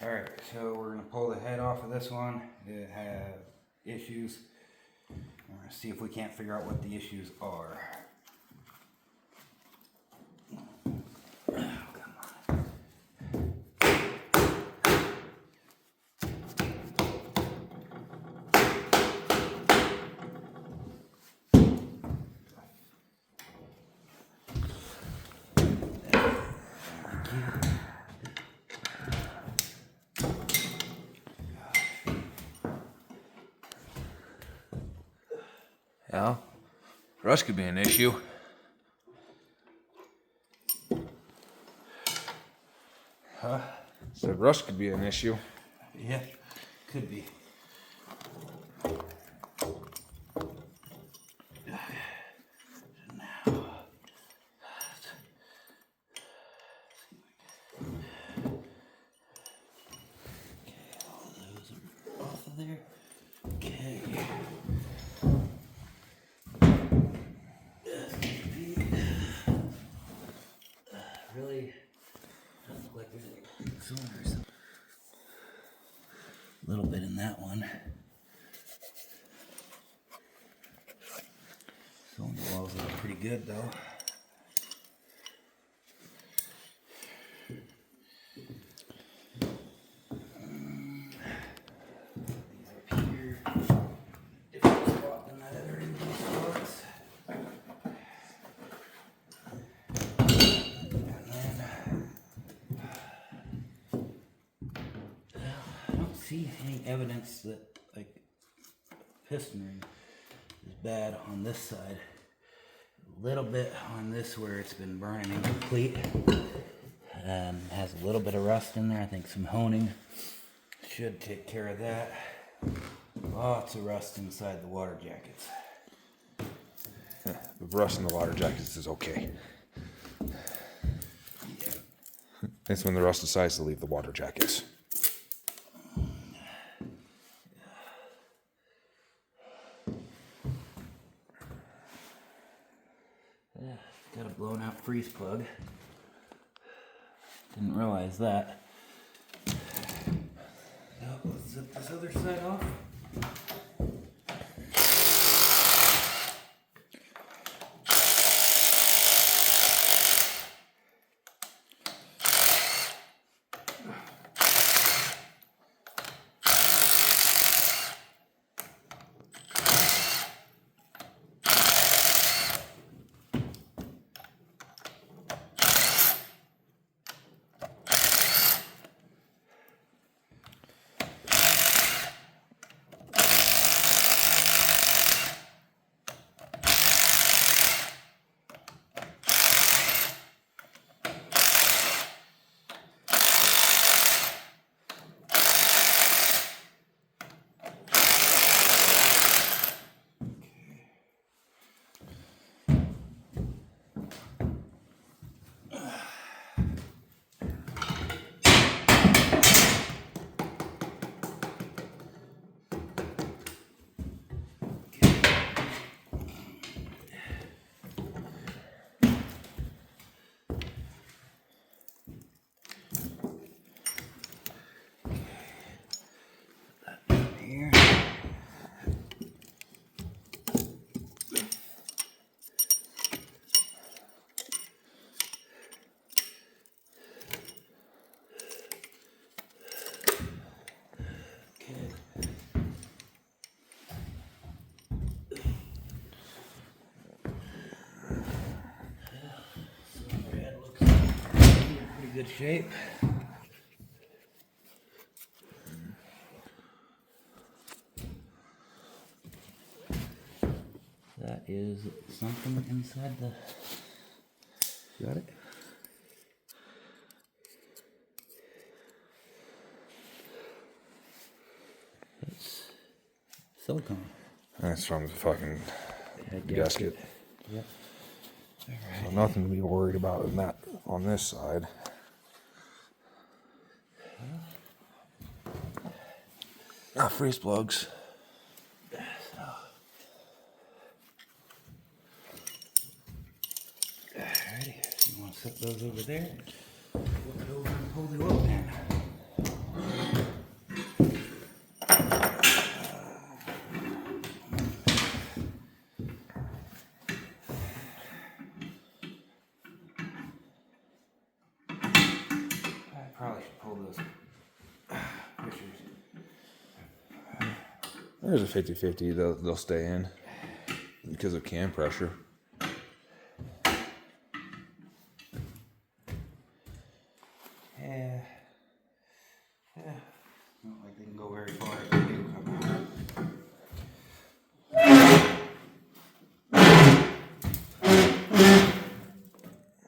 Alright, so we're going to pull the head off of this one. It had issues. We're going to see if we can't figure out what the issues are. Yeah, rust could be an issue. Huh? So rust could be an issue. Yeah, could be. There. Okay. Really doesn't look like there's any cylinders. A little bit in that one. Cylinder walls look pretty good though. See any evidence that like piston ring is bad on this side. A little bit on this where it's been burning incomplete. Has a little bit of rust in there. I think some honing should take care of that. Lots of rust inside the water jackets. The rust in the water jackets is okay. Yeah. It's when the rust decides to leave the water jackets. Got a blown out freeze plug. Didn't realize that. Now let's zip this other side off. Here. Good shape. That is something inside the. Got it? That's silicone. That's from the fucking gasket. Yep. So nothing to be worried about in that on this side. Freeze plugs. Alrighty, you want to set those over there? Flip it over and pull the oil pan. probably should pull those pictures. There's a 50-50. They'll stay in because of cam pressure. Yeah. Not like they can go very far if they do come out.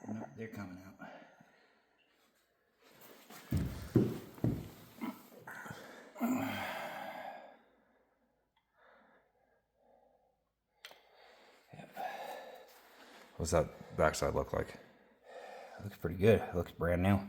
No, they're coming out. What's that backside look like? Looks pretty good. Looks brand new.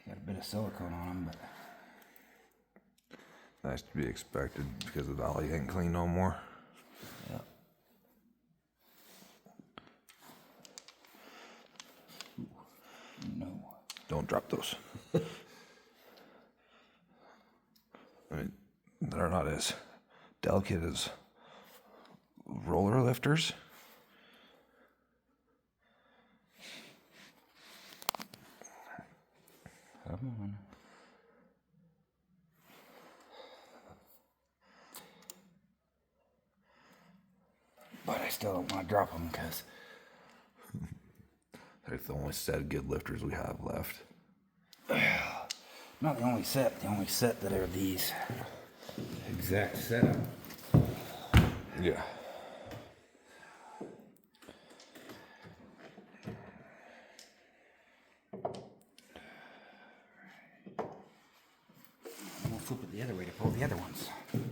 Got a bit of silicone on them, but That's to be expected because the valley ain't clean no more. yeah. No. Don't drop those. I mean, they're not as delicate as roller lifters. Come on. But I still don't want to drop them because They're the only set of good lifters we have left. not the only set. The only set that are these exact setup. Yeah. We'll flip it the other way to pull the other ones. Come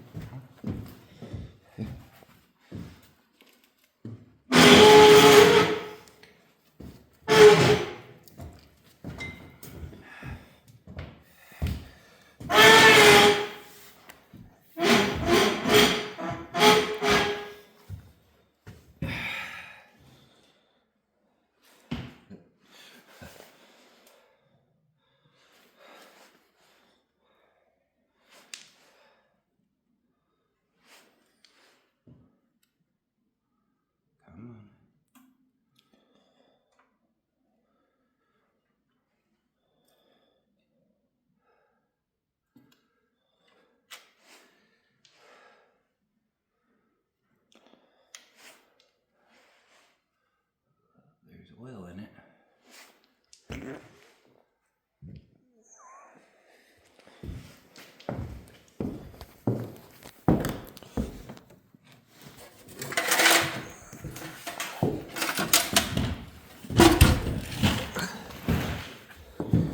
on. There's oil in it.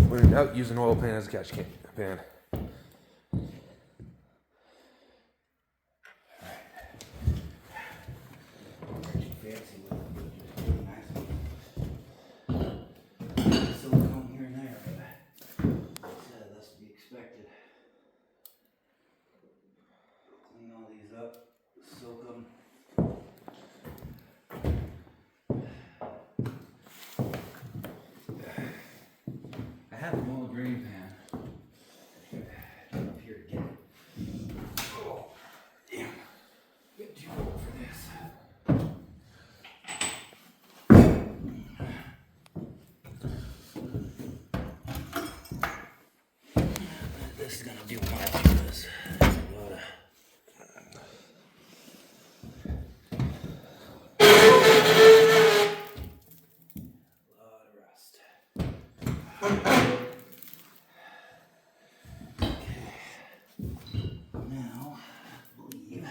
When in doubt, use an oil pan as a catch pan. Fancy with it, really nice. Silicone here and there, but that's to be expected. Clean all these up, soak them. I have an oil drain pan. Get up here to get it. Oh, damn. Get too old for this. This is gonna do much of this. A lot of rust. Now, I believe.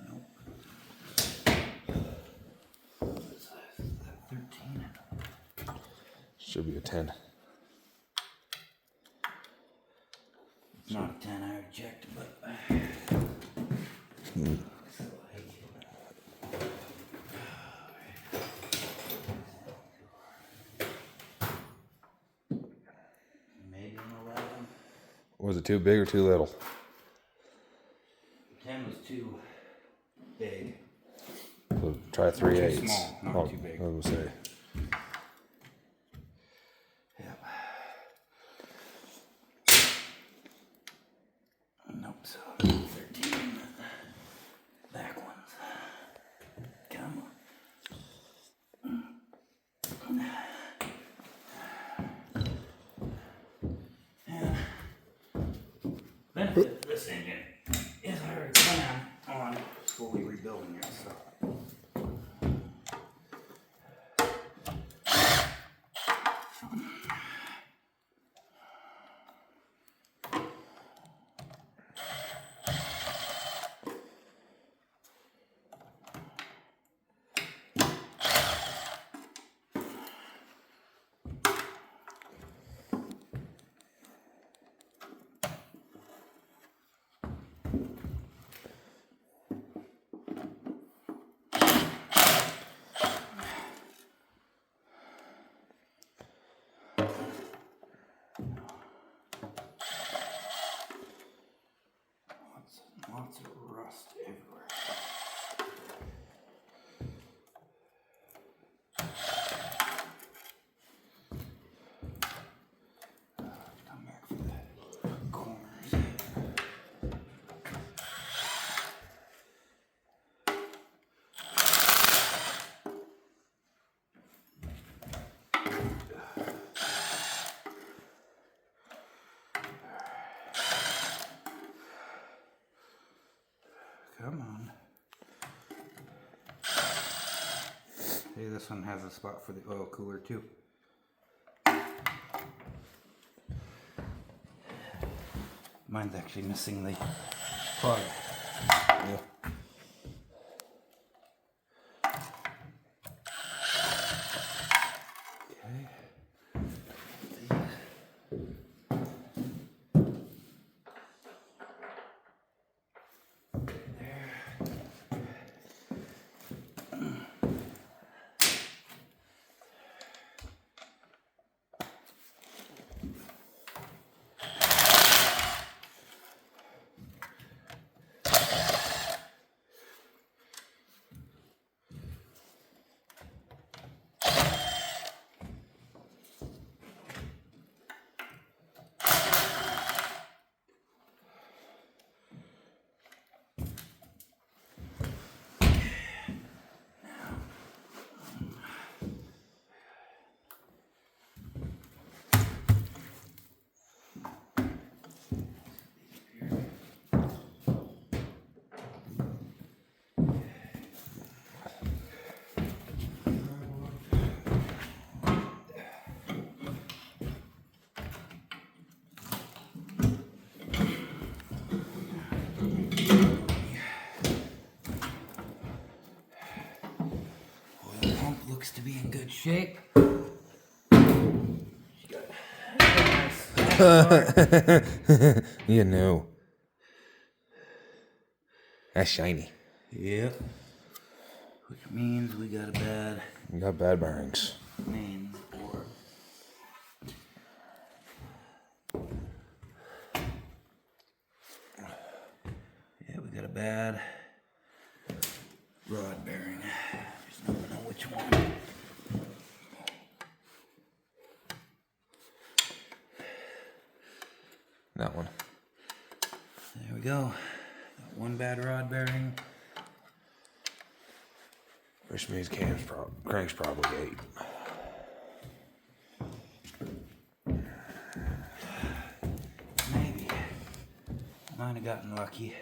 Nope. What size is that? 13. Should be a 10. It's not a 10, I already checked, but. So, maybe an 11. Was it too big or too little? 10 was too big. So try 3/8. Too small, not too big. I was gonna say. Yep. Nope, so 13 back ones. Come on. And benefit of this engine is I already plan on fully rebuilding it, so. Lots of rust everywhere. Come back for the corners. Come on. Hey, this one has a spot for the oil cooler too. Mine's actually missing the plug. Yeah. Okay. Oil pump looks to be in good shape. You know. That's shiny. Yep. Which means we got a bad You got bad bearings. mains bore. Yeah, we got a bad rod bearing. Just don't know which one. That one. There we go. Got one bad rod bearing. Which means crank's probably 8. Maybe. Might have gotten lucky.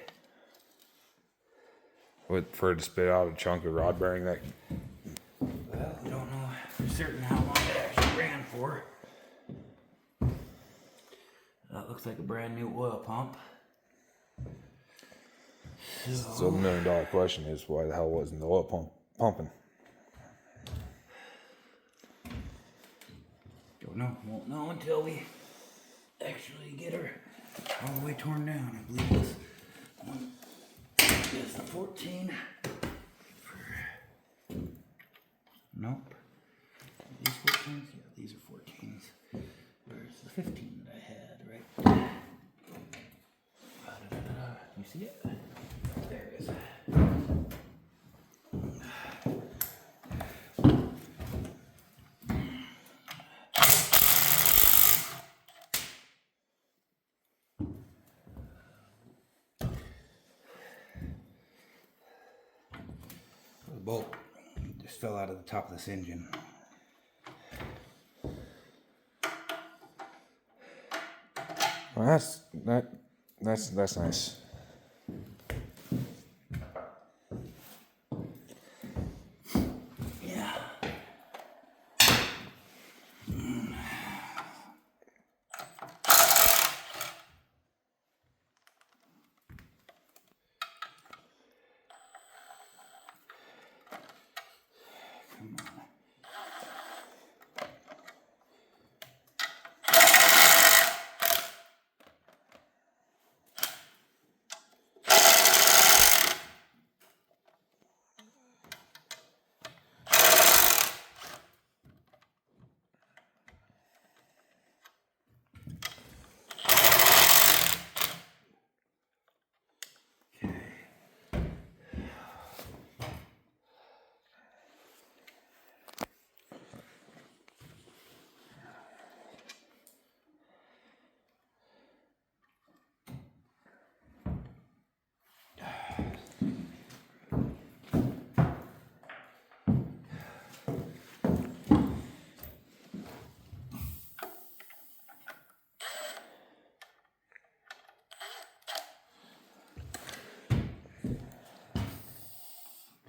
For it to spit out a chunk of rod bearing that. Well, we don't know for certain how long it actually ran for. That looks like a brand new oil pump. So the $1 million question is, why the hell wasn't the oil pump pumping? Don't know. Won't know until we actually get her all the way torn down. I believe this one is the 14. Nope. Are these 14s? Yeah, these are 14s. Where's the 15 that I had, right? see it? There it is. The bolt just fell out of the top of this engine. Well, that's nice. Yeah. Come on.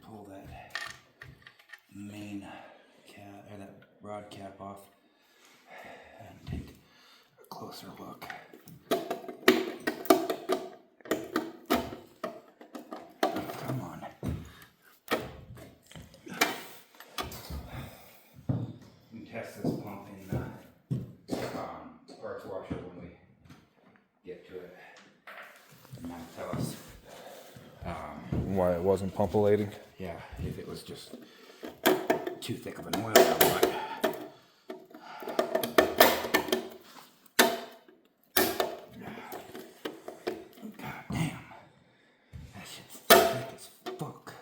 Pull that main cap or that rod cap off and take a closer look. Come on. We can test this pump in the parts washer when we get to it. And that'll tell us Why it wasn't pumpulating? yeah, if it was just too thick of an oil or what. God damn. That shit's thick as fuck.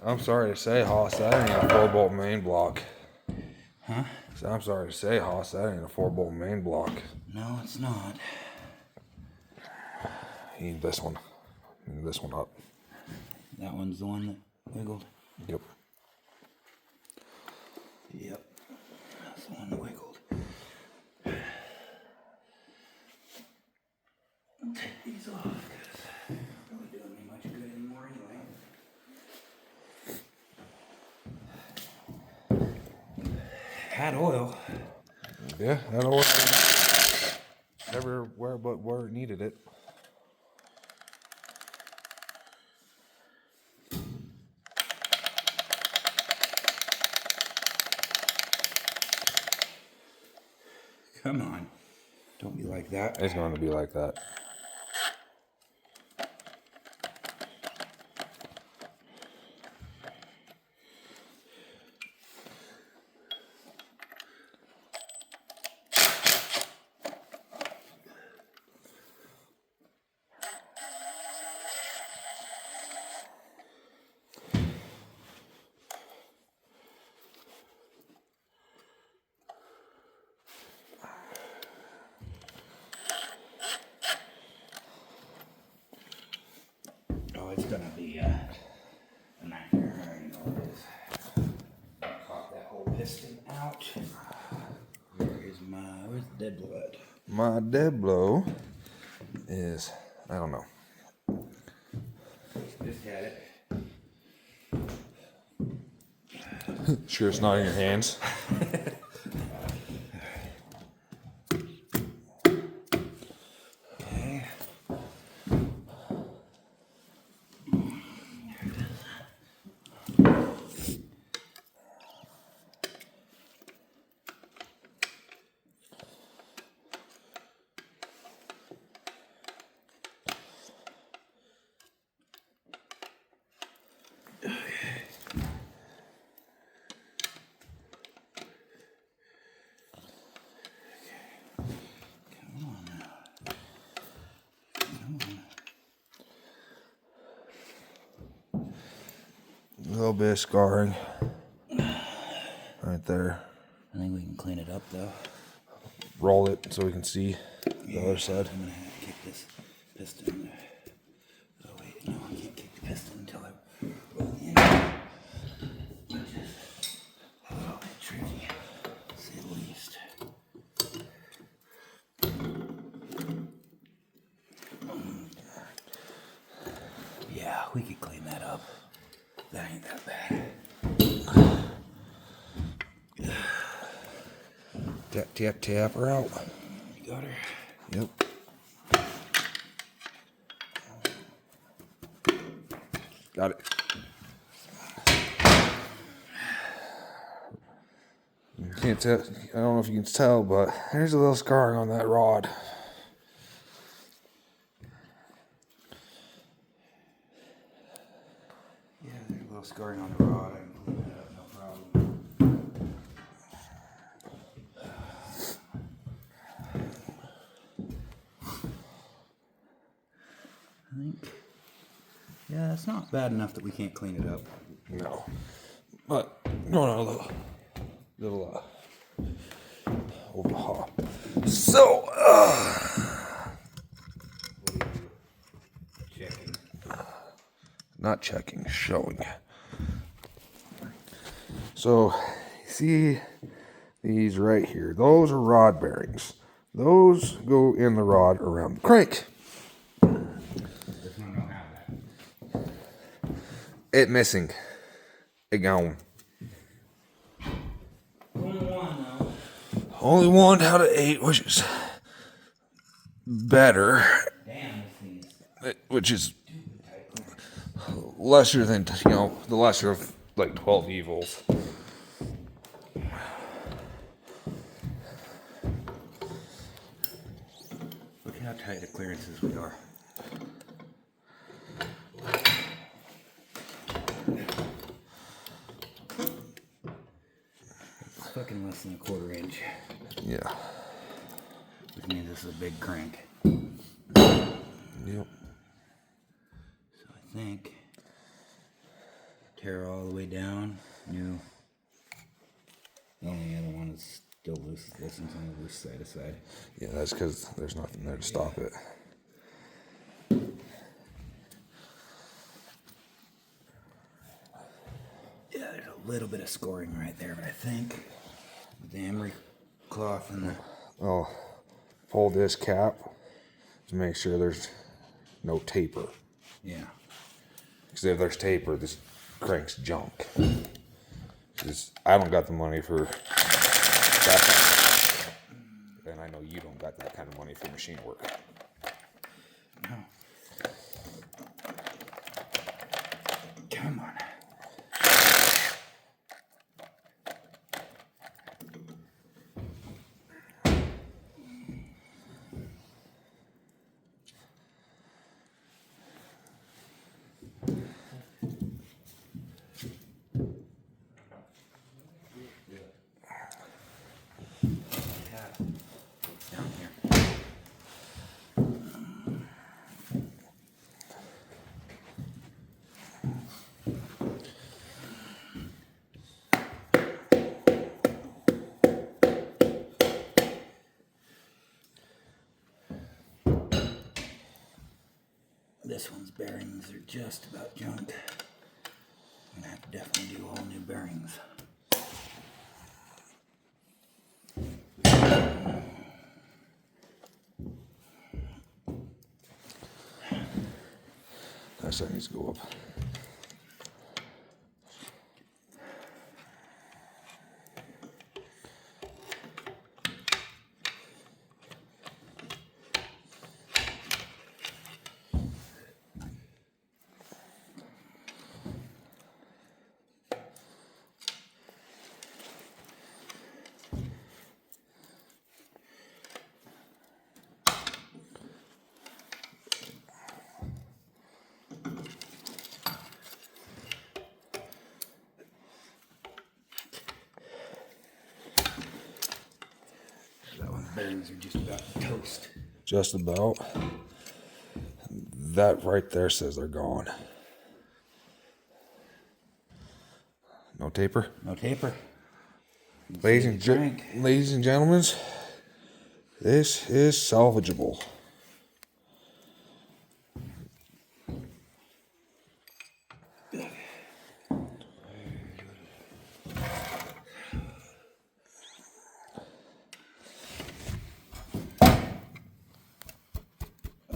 I'm sorry to say, Hoss, that ain't a 4-bolt main block. Huh? So I'm sorry to say, Hoss, that ain't a 4-bolt main block. No, it's not. You need this one. You need this one up. That one's the one that wiggled? Yep. Yep. That's the one that wiggled. I'll take these off because they're not really doing me much good anymore anyway. Had oil. Yeah, that oil everywhere but where it needed it. Come on. Don't be like that. It's going to be like that. Oh, it's gonna be a nightmare. I already know it is. Pop that whole piston out. Where's the dead blood? My dead blow is, I don't know. Just had it. Sure it's not in your hands. Okay. little bit of scarring right there. I think we can clean it up though. Roll it so we can see the other side. I'm gonna have to kick this piston. Oh wait, no, I can't kick the piston until I roll the engine. Which is a little bit tricky, to say the least. Yeah, we could clean that up. That ain't that bad. Tap her out. You got her? Yep. Got it. You can't tell. I don't know if you can tell, but there's a little scarring on that rod. Yeah, there's a little scarring on the rod. I can clean that up, no problem. I think, yeah, it's not bad enough that we can't clean it up. No. But going on a little overhaul. So, Checking. not checking, showing. So, see these right here. Those are rod bearings. Those go in the rod around the crank. This one don't have that. It missing. It gone. Only one though. Only 1 out of 8, which is better. Damn, this thing is Which is lesser than, the lesser of like 12 evils. Look how tight the clearances we are. It's fucking less than a 1/4 inch. Yeah. Which means this is a big crank. Yep. So I think tear all the way down. New. The only other one is still loose. This one's on the loose side to side. Yeah, that's because there's nothing there to stop it. Yeah, there's a little bit of scoring right there, but I think with the emery cloth and the Oh, pull this cap to make sure there's no taper. yeah. Because if there's taper, this crank's junk. 'Cause I don't got the money for that kind of, and I know you don't got that kind of money for machine work. No. Come on. Down here. This one's bearings are just about junk. I'm gonna have to definitely do all new bearings. That side needs to go up. That one's bearings are just about toast. Just about. That right there says they're gone. taper. No taper. Ladies Crank. and gentlemen, this is salvageable.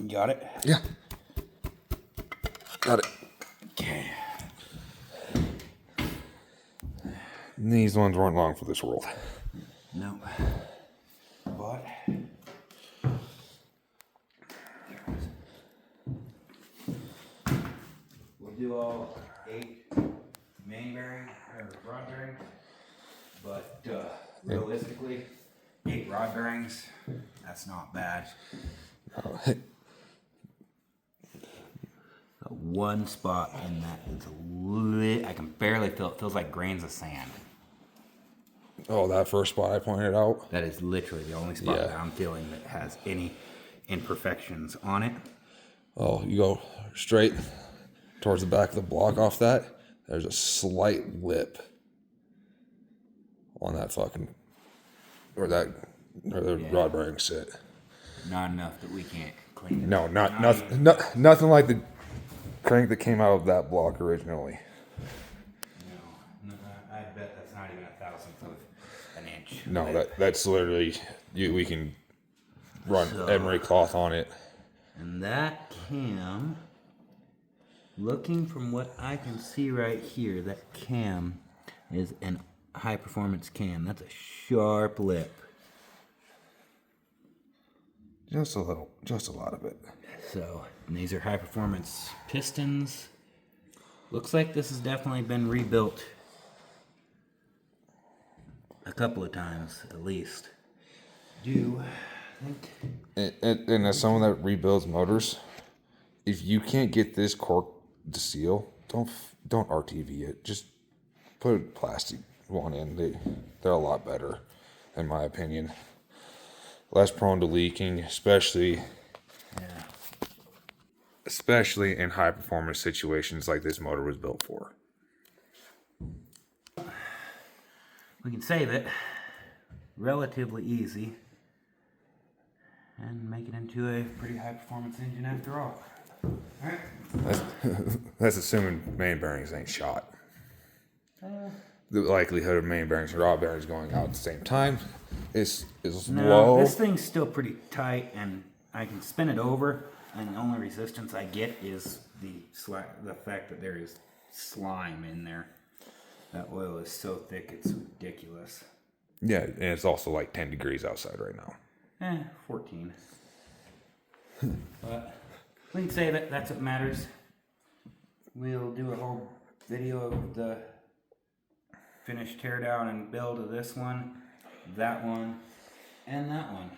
Got it? Yeah. Got it. Okay. These ones weren't long for this world. No. But we'll do all 8 main bearing or rod bearings. But realistically, 8 rod bearings, that's not bad. One spot in that is I can barely feel it. Feels like grains of sand. Oh, that first spot I pointed out? That is literally the only spot that I'm feeling that has any imperfections on it. Oh, you go straight towards the back of the block off that, there's a slight lip on that fucking, where the rod bearings sit. Not enough that we can't clean it. No, nothing like the crank that came out of that block originally. No, I bet that's not even 1,000th of an inch. No, that's literally, we can run emery cloth on it. And that cam, looking from what I can see right here, that cam is an high performance cam. That's a sharp lip. Just a lot of it. So, and these are high performance pistons. Looks like this has definitely been rebuilt a couple of times at least. And as someone that rebuilds motors, if you can't get this cork to seal, don't RTV it. Just put a plastic one in. They're a lot better, in my opinion. Less prone to leaking, especially in high performance situations like this motor was built for. We can save it relatively easy and make it into a pretty high performance engine after all. Alright. That's assuming main bearings ain't shot. The likelihood of main bearings and rod bearings going out at the same time is low. This thing's still pretty tight, and I can spin it over, and the only resistance I get is the fact that there is slime in there. That oil is so thick, it's ridiculous. Yeah, and it's also like 10 degrees outside right now. 14. But we can say that that's what matters. We'll do a whole video of the finished teardown and build of this one, that one, and that one.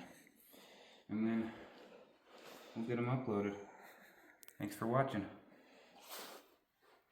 And then we'll get them uploaded. Thanks for watching.